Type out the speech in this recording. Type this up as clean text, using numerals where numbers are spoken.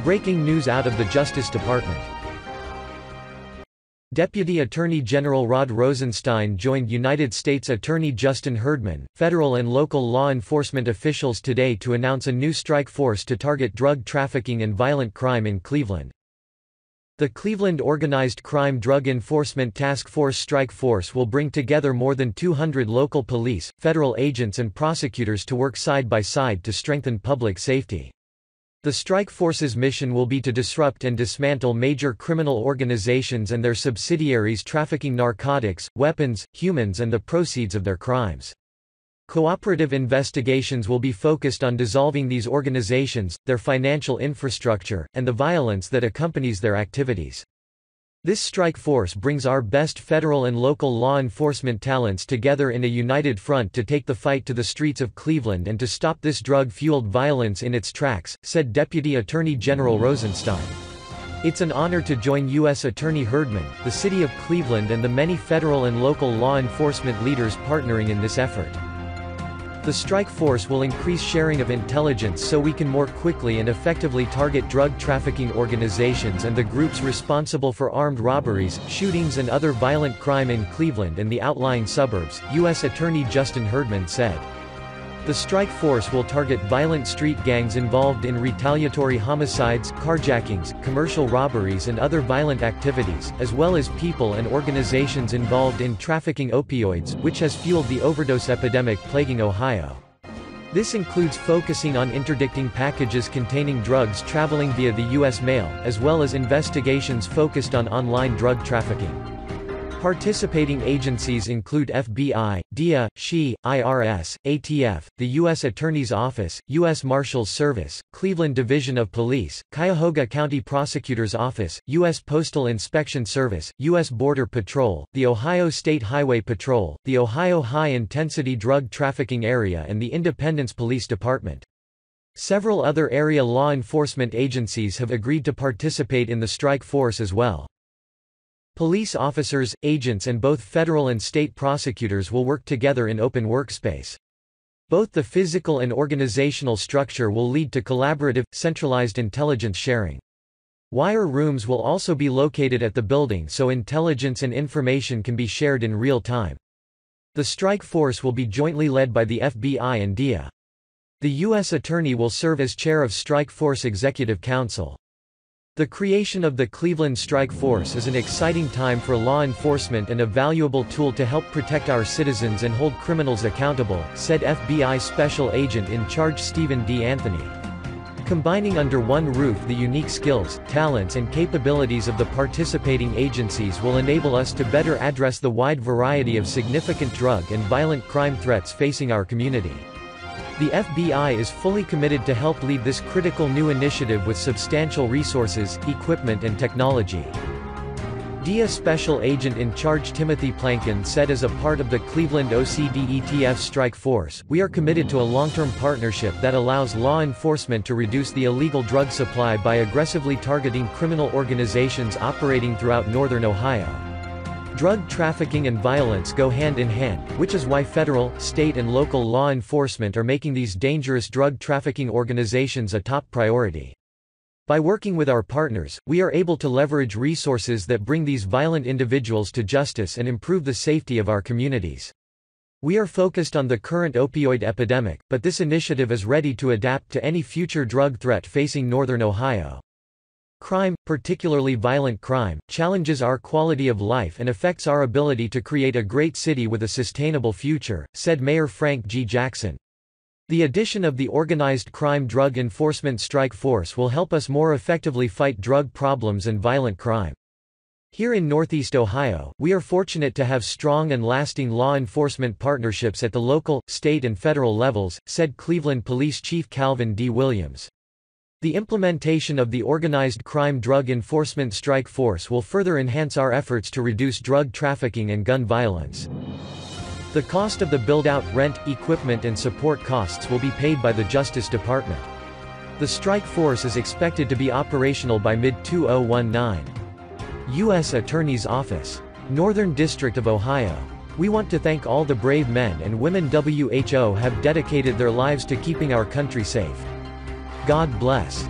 Breaking news out of the Justice Department. Deputy Attorney General Rod Rosenstein joined United States Attorney Justin Herdman, federal and local law enforcement officials today to announce a new strike force to target drug trafficking and violent crime in Cleveland. The Cleveland Organized Crime Drug Enforcement Task Force Strike Force will bring together more than 200 local police, federal agents and prosecutors to work side by side to strengthen public safety. The strike force's mission will be to disrupt and dismantle major criminal organizations and their subsidiaries trafficking narcotics, weapons, humans and the proceeds of their crimes. Cooperative investigations will be focused on dissolving these organizations, their financial infrastructure, and the violence that accompanies their activities. This strike force brings our best federal and local law enforcement talents together in a united front to take the fight to the streets of Cleveland and to stop this drug-fueled violence in its tracks, said Deputy Attorney General Rosenstein. It's an honor to join U.S. Attorney Herdman, the city of Cleveland and the many federal and local law enforcement leaders partnering in this effort. The strike force will increase sharing of intelligence so we can more quickly and effectively target drug trafficking organizations and the groups responsible for armed robberies, shootings and other violent crime in Cleveland and the outlying suburbs, U.S. Attorney Justin Herdman said. The strike force will target violent street gangs involved in retaliatory homicides, carjackings, commercial robberies and other violent activities, as well as people and organizations involved in trafficking opioids, which has fueled the overdose epidemic plaguing Ohio. This includes focusing on interdicting packages containing drugs traveling via the U.S. mail, as well as investigations focused on online drug trafficking. Participating agencies include FBI, DEA, SHE, IRS, ATF, the U.S. Attorney's Office, U.S. Marshals Service, Cleveland Division of Police, Cuyahoga County Prosecutor's Office, U.S. Postal Inspection Service, U.S. Border Patrol, the Ohio State Highway Patrol, the Ohio High-Intensity Drug Trafficking Area and the Independence Police Department. Several other area law enforcement agencies have agreed to participate in the strike force as well. Police officers, agents and both federal and state prosecutors will work together in open workspace. Both the physical and organizational structure will lead to collaborative, centralized intelligence sharing. Wire rooms will also be located at the building so intelligence and information can be shared in real time. The strike force will be jointly led by the FBI and DEA. The U.S. Attorney will serve as chair of Strike Force Executive Council. The creation of the Cleveland Strike Force is an exciting time for law enforcement and a valuable tool to help protect our citizens and hold criminals accountable, said FBI Special Agent in Charge Stephen D. Anthony. Combining under one roof the unique skills, talents and capabilities of the participating agencies will enable us to better address the wide variety of significant drug and violent crime threats facing our community. The FBI is fully committed to help lead this critical new initiative with substantial resources, equipment and technology. DEA Special Agent in Charge Timothy Plankin said as a part of the Cleveland OCDETF Strike Force, we are committed to a long-term partnership that allows law enforcement to reduce the illegal drug supply by aggressively targeting criminal organizations operating throughout northern Ohio. Drug trafficking and violence go hand in hand, which is why federal, state and local law enforcement are making these dangerous drug trafficking organizations a top priority. By working with our partners, we are able to leverage resources that bring these violent individuals to justice and improve the safety of our communities. We are focused on the current opioid epidemic, but this initiative is ready to adapt to any future drug threat facing northern Ohio. Crime, particularly violent crime, challenges our quality of life and affects our ability to create a great city with a sustainable future, said Mayor Frank G. Jackson. The addition of the Organized Crime Drug Enforcement Strike Force will help us more effectively fight drug problems and violent crime. Here in Northeast Ohio, we are fortunate to have strong and lasting law enforcement partnerships at the local, state and federal levels, said Cleveland Police Chief Calvin D. Williams. The implementation of the Organized Crime Drug Enforcement Strike Force will further enhance our efforts to reduce drug trafficking and gun violence. The cost of the build-out, rent, equipment and support costs will be paid by the Justice Department. The strike force is expected to be operational by mid-2019. U.S. Attorney's Office. Northern District of Ohio. We want to thank all the brave men and women WHO have dedicated their lives to keeping our country safe. God bless.